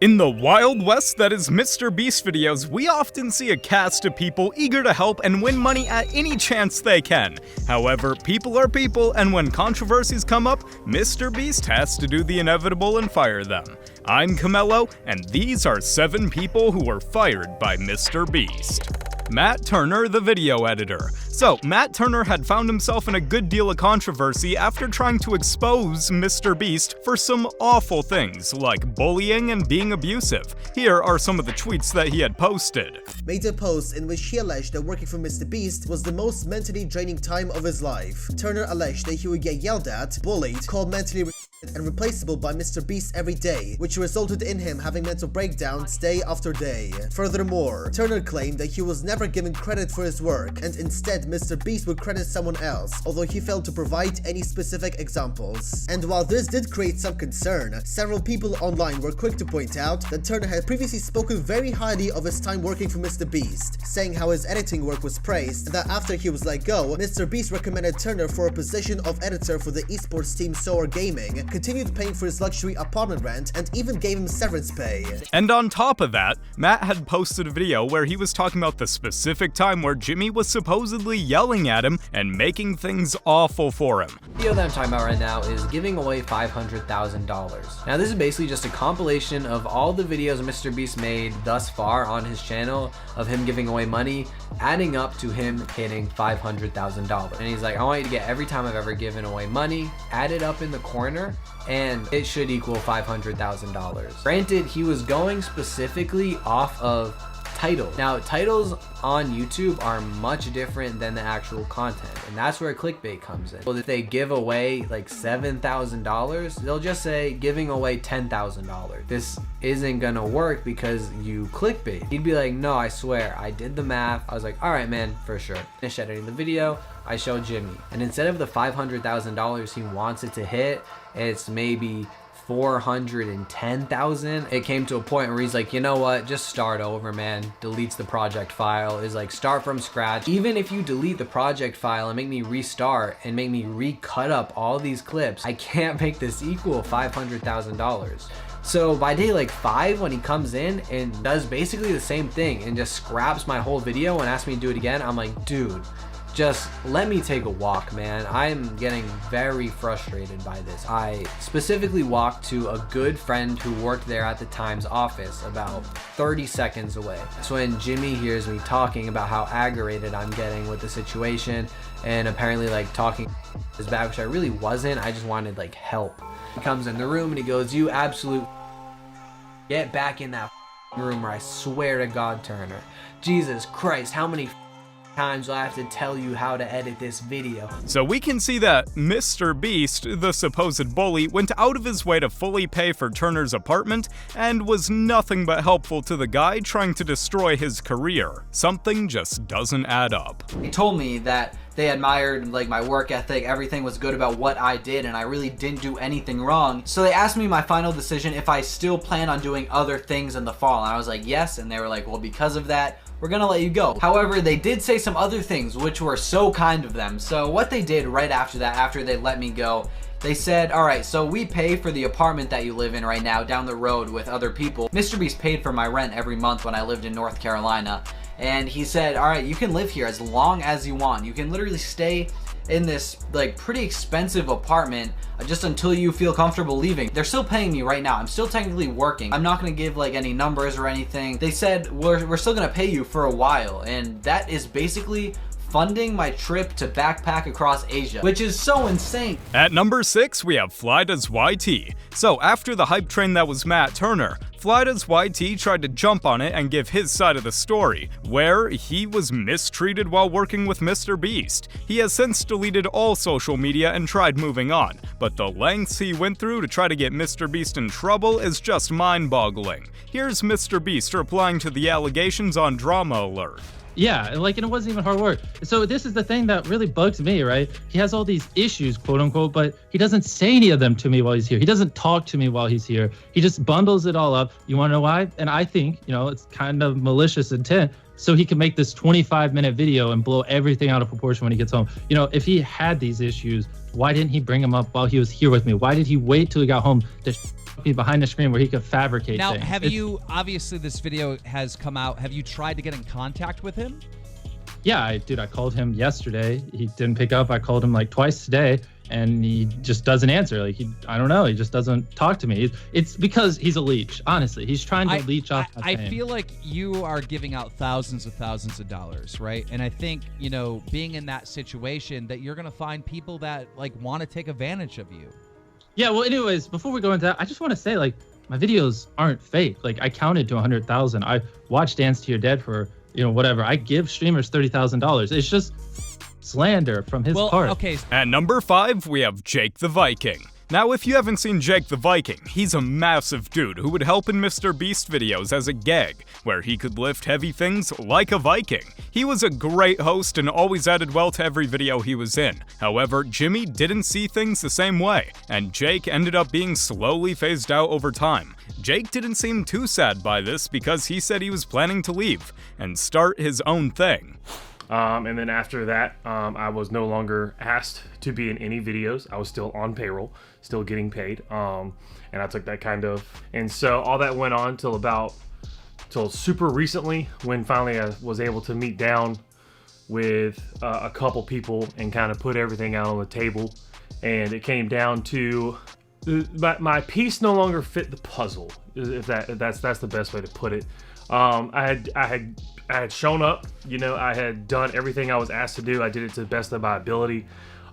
In the Wild West that is MrBeast videos, we often see a cast of people eager to help and win money at any chance they can. However, people are people, and when controversies come up, MrBeast has to do the inevitable and fire them. I'm Chamello, and these are 7 people who were fired by MrBeast. Matt Turner, the video editor. So, Matt Turner had found himself in a good deal of controversy after trying to expose MrBeast for some awful things, like bullying and being abusive. Here are some of the tweets that he had posted. Made a post in which he alleged that working for MrBeast was the most mentally draining time of his life. Turner alleged that he would get yelled at, bullied, called mentally and replaceable by MrBeast every day, which resulted in him having mental breakdowns day after day. Furthermore, Turner claimed that he was never given credit for his work, and instead MrBeast would credit someone else, although he failed to provide any specific examples. And while this did create some concern, several people online were quick to point out that Turner had previously spoken very highly of his time working for MrBeast, saying how his editing work was praised, and that after he was let go, MrBeast recommended Turner for a position of editor for the esports team Soar Gaming, continued paying for his luxury apartment rent, and even gave him severance pay. And on top of that, Matt had posted a video where he was talking about the specific time where Jimmy was supposedly yelling at him and making things awful for him. The video that I'm talking about right now is giving away $500,000. Now this is basically just a compilation of all the videos MrBeast made thus far on his channel of him giving away money, adding up to him hitting $500,000. And he's like, I want you to get every time I've ever given away money, add it up in the corner, and it should equal $500,000. Granted, he was going specifically off of titles. Now, titles on YouTube are much different than the actual content, and that's where clickbait comes in. Well, if they give away like $7,000, they'll just say giving away $10,000. This isn't gonna work because you clickbait. He'd be like, no, I swear, I did the math. I was like, all right, man, for sure. Finished editing the video, I showed Jimmy, and instead of the $500,000 he wants it to hit, it's maybe 410,000. It came to a point where he's like, you know what, just start over, man. Deletes the project file, is like, start from scratch. Even if you delete the project file and make me restart and make me recut up all these clips, I can't make this equal $500,000. So by day like 5, when he comes in and does basically the same thing and just scraps my whole video and asks me to do it again, I'm like, dude, just let me take a walk, man. I'm getting very frustrated by this. I specifically walked to a good friend who worked there at the Times office about 30 seconds away. So when Jimmy hears me talking about how aggravated I'm getting with the situation and apparently like talking his back, which I really wasn't, I just wanted like help. He comes in the room and he goes, you absolute get back in that room, or I swear to God, Turner. Jesus Christ, how many times I have to tell you how to edit this video. So we can see that MrBeast, the supposed bully, went out of his way to fully pay for Turner's apartment and was nothing but helpful to the guy trying to destroy his career. Something just doesn't add up. They told me that they admired like my work ethic, everything was good about what I did, and I really didn't do anything wrong. So they asked me my final decision if I still plan on doing other things in the fall, and I was like, yes, and they were like, well, because of that, we're gonna let you go. However, they did say some other things which were so kind of them. So what they did right after that, after they let me go, they said, all right, so we pay for the apartment that you live in right now down the road with other people. MrBeast paid for my rent every month when I lived in North Carolina. And he said, all right, you can live here as long as you want. You can literally stay in this like pretty expensive apartment just until you feel comfortable leaving. They're still paying me right now. I'm still technically working. I'm not gonna give like any numbers or anything. They said we're still gonna pay you for a while, and that is basically funding my trip to backpack across Asia, which is so insane. At number 6, we have Flyda's YT. So after the hype train that was Matt Turner, Flyda's YT tried to jump on it and give his side of the story, where he was mistreated while working with MrBeast. He has since deleted all social media and tried moving on, but the lengths he went through to try to get MrBeast in trouble is just mind-boggling. Here's MrBeast replying to the allegations on Drama Alert. Yeah, and it wasn't even hard work. So this is the thing that really bugs me, right? He has all these issues, quote unquote, but he doesn't say any of them to me while he's here. He doesn't talk to me while he's here. He just bundles it all up. You want to know why? And I think, it's kind of malicious intent, so he can make this 25-minute video and blow everything out of proportion when he gets home. If he had these issues, why didn't he bring them up while he was here with me? Why did he wait till he got home to be behind the screen where he could fabricate Now, things. have you, obviously this video has come out, have you tried to get in contact with him? Yeah, I called him yesterday. He didn't pick up. I called him like twice today, and he just doesn't answer. Like, I don't know. He just doesn't talk to me. It's because he's a leech. Honestly, he's trying to leech off my I fame. feel like you are giving out thousands of dollars, right? And I think, you know, being in that situation, that you're gonna find people that like want to take advantage of you. Yeah. Well, anyways, before we go into that, I just want to say, like, my videos aren't fake. Like, I counted to 100,000. I watched Dance to Your Dead for, you know, whatever. I give streamers $30,000. It's just slander from his part. Okay. At number 5, we have Jake the Viking. Now, if you haven't seen Jake the Viking, he's a massive dude who would help in MrBeast videos as a gag, where he could lift heavy things like a Viking. He was a great host and always added well to every video he was in. However, Jimmy didn't see things the same way, and Jake ended up being slowly phased out over time. Jake didn't seem too sad by this because he said he was planning to leave and start his own thing. And then after that, I was no longer asked to be in any videos. I was still on payroll, still getting paid. And I took that and so all that went on till super recently, when finally I was able to meet down with a couple people and kind of put everything out on the table. And it came down to my piece no longer fit the puzzle, if that's the best way to put it. I had shown up, you know, I had done everything I was asked to do. I did it to the best of my ability.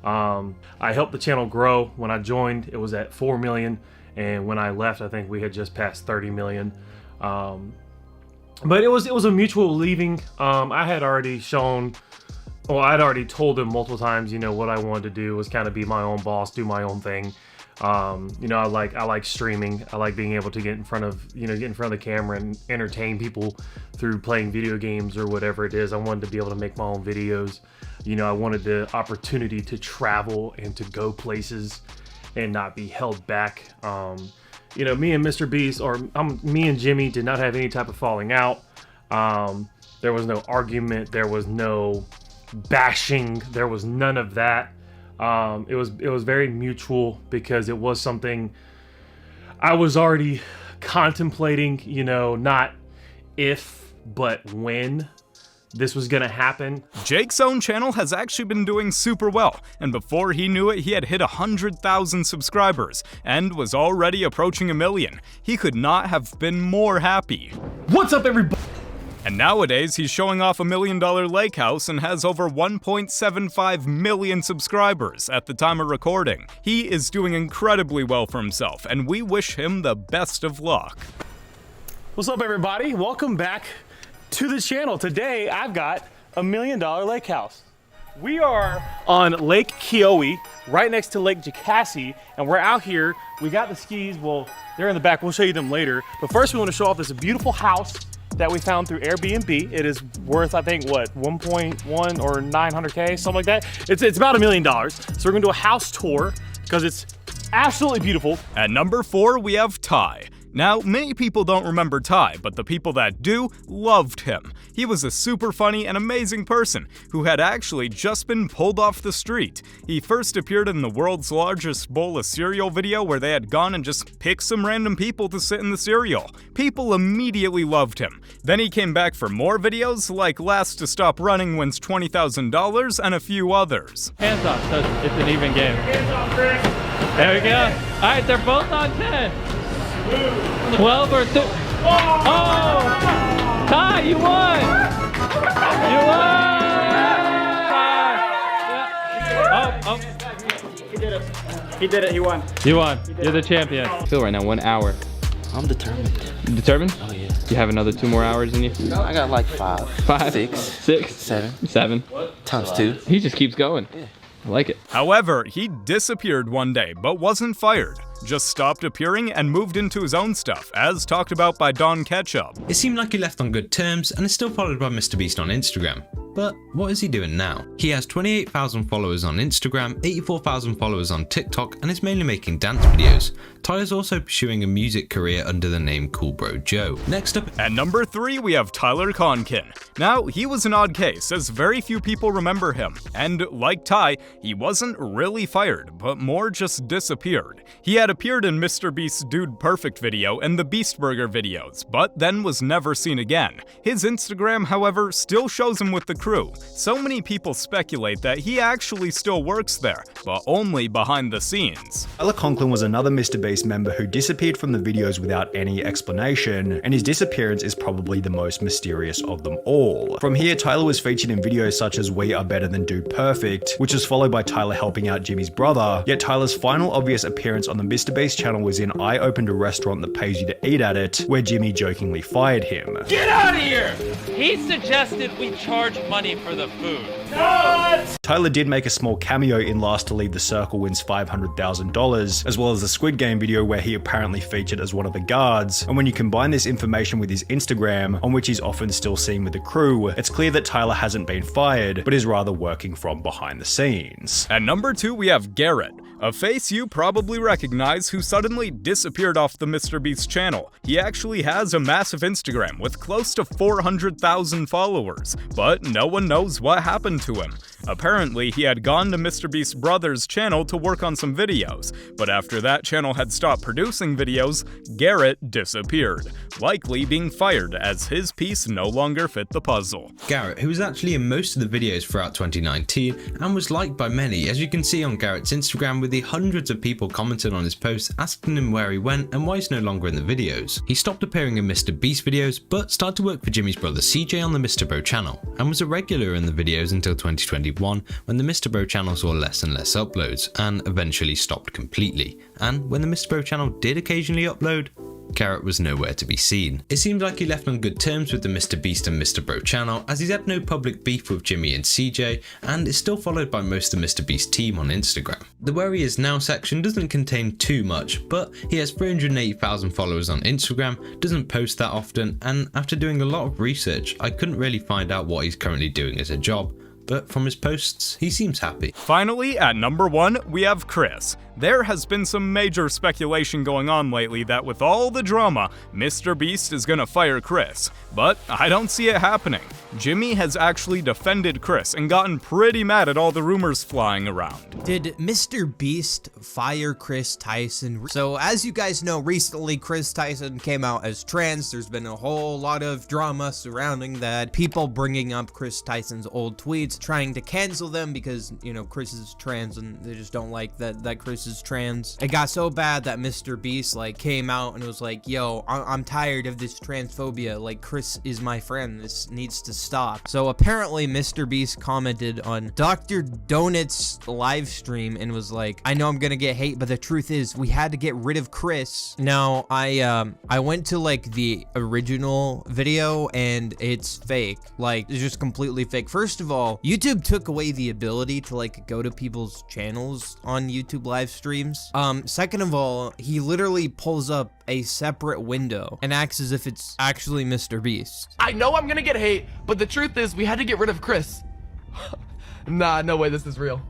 I helped the channel grow. When I joined, it was at 4 million, and when I left, I think we had just passed 30 million. But it was a mutual leaving. I had already I'd already told him multiple times, you know, what I wanted to do was kind of be my own boss, do my own thing. You know, I like streaming. I like being able to get in front of the camera and entertain people through playing video games or whatever it is. I wanted to be able to make my own videos. You know, I wanted the opportunity to travel and to go places and not be held back. You know, me and MrBeast, me and Jimmy did not have any type of falling out. There was no argument. There was no bashing. There was none of that. It was very mutual, because it was something I was already contemplating, you know, not if, but when this was gonna happen. Jake's own channel has actually been doing super well, and before he knew it, he had hit 100,000 subscribers and was already approaching 1 million. He could not have been more happy. What's up, everybody? And nowadays, he's showing off $1 million lake house and has over 1.75 million subscribers at the time of recording. He is doing incredibly well for himself, and we wish him the best of luck. What's up, everybody? Welcome back to the channel. Today, I've got $1 million lake house. We are on Lake Keowe, right next to Lake Jacassi, and we're out here. We got the skis. Well, they're in the back. We'll show you them later. But first, we want to show off this beautiful house that we found through Airbnb. It is worth, I think, what, 1.1 or 900K, something like that. It's about $1 million. So we're gonna do a house tour because it's absolutely beautiful. At number 4, we have Ty. Now, many people don't remember Ty, but the people that do loved him. He was a super funny and amazing person who had actually just been pulled off the street. He first appeared in the world's largest bowl of cereal video, where they had gone and just picked some random people to sit in the cereal. People immediately loved him. Then he came back for more videos, like Last to Stop Running Wins $20,000 and a few others. Hands off, so it's an even game. Hands off, Chris. There we go. All right, they're both on 10. 12 or 2. Oh! Ty, you won! You won! Oh. He did it, he won. You won. You're the champion. Feel right now, 1 hour. I'm determined. You determined? Oh yeah. You have another 2 more hours in you? I got like 5. 5? 6. 6? 7. 7. Times 2. He just keeps going. Yeah. I like it. However, he disappeared one day, but wasn't fired. Just stopped appearing and moved into his own stuff, as talked about by Don Ketchup. It seemed like he left on good terms and is still followed by MrBeast on Instagram. But what is he doing now? He has 28,000 followers on Instagram, 84,000 followers on TikTok, and is mainly making dance videos. Tyler's also pursuing a music career under the name Cool Bro Joe. Next up, at number 3 we have Tyler Conkin. Now, he was an odd case, as very few people remember him, and like Ty, he wasn't really fired, but more just disappeared. He had appeared in MrBeast's Dude Perfect video and the Beast Burger videos, but then was never seen again. His Instagram, however, still shows him with the crew. So many people speculate that he actually still works there, but only behind the scenes. Tyler Conklin was another MrBeast member who disappeared from the videos without any explanation, and his disappearance is probably the most mysterious of them all. From here, Tyler was featured in videos such as We Are Better Than Dude Perfect, which was followed by Tyler helping out Jimmy's brother, yet Tyler's final obvious appearance on the MrBeast channel was in I Opened a Restaurant That Pays You to Eat at It, where Jimmy jokingly fired him. Get out of here! He suggested we charge money for the food. Tyler did make a small cameo in Last to Leave the Circle Wins $500,000, as well as the Squid Game video where he apparently featured as one of the guards, and when you combine this information with his Instagram, on which he's often still seen with the crew, it's clear that Tyler hasn't been fired, but is rather working from behind the scenes. At number 2 we have Garrett, a face you probably recognize who suddenly disappeared off the MrBeast channel. He actually has a massive Instagram with close to 400,000 followers, but no one knows what happened to him. Apparently, he had gone to MrBeast's brother's channel to work on some videos, but after that channel had stopped producing videos, Garrett disappeared, likely being fired as his piece no longer fit the puzzle. Garrett, who was actually in most of the videos throughout 2019 and was liked by many, as you can see on Garrett's Instagram, with the hundreds of people commented on his posts asking him where he went and why he's no longer in the videos. He stopped appearing in MrBeast videos, but started to work for Jimmy's brother CJ on the MrBro channel, and was a regular in the videos until 2021, when the MrBro channel saw less and less uploads, and eventually stopped completely. And when the MrBro channel did occasionally upload, Garrett was nowhere to be seen. It seems like he left on good terms with the MrBeast and MrBro channel, as he's had no public beef with Jimmy and CJ, and is still followed by most of the MrBeast team on Instagram. The Where He Is Now section doesn't contain too much, but he has 380,000 followers on Instagram, doesn't post that often, and after doing a lot of research, I couldn't really find out what he's currently doing as a job. But from his posts, he seems happy. Finally, at number 1, we have Chris. There has been some major speculation going on lately that with all the drama, MrBeast is gonna fire Chris, but I don't see it happening. Jimmy has actually defended Chris and gotten pretty mad at all the rumors flying around. Did MrBeast fire Chris Tyson? So as you guys know, recently Chris Tyson came out as trans. There's been a whole lot of drama surrounding that. People bringing up Chris Tyson's old tweets, trying to cancel them because, you know, Chris is trans and they just don't like that Chris is trans. It got so bad that MrBeast like came out and was like, yo, I'm tired of this transphobia. Like, Chris is my friend. This needs to stop. So apparently MrBeast commented on Dr. Donut's live stream and was like, I know I'm gonna get hate, but the truth is we had to get rid of Chris. Now I went to like the original video and it's fake. Like, it's just completely fake. First of all, YouTube took away the ability to like go to people's channels on YouTube live streams. Second of all, he literally pulls up a separate window and acts as if it's actually MrBeast. I know I'm gonna get hate, but the truth is we had to get rid of Chris. Nah, no way this is real.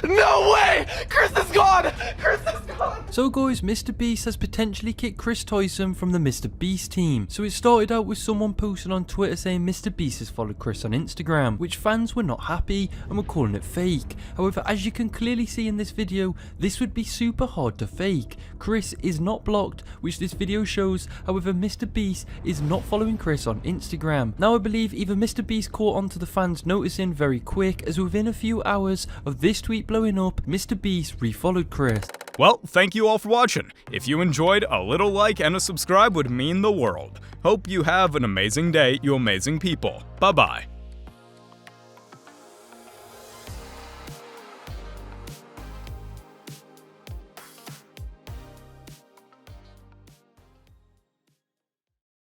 No way! Chris is gone! Chris is gone! So guys, MrBeast has potentially kicked Chris Tyson from the MrBeast team. So it started out with someone posting on Twitter saying MrBeast has followed Chris on Instagram, which fans were not happy and were calling it fake. However, as you can clearly see in this video, this would be super hard to fake. Chris is not blocked, which this video shows. However, MrBeast is not following Chris on Instagram. Now I believe either MrBeast caught on to the fans noticing very quick, as within a few hours of this tweet blowing up, MrBeast refollowed Chris. Well, thank you all for watching. If you enjoyed, a little like and a subscribe would mean the world. Hope you have an amazing day, you amazing people. Bye-bye.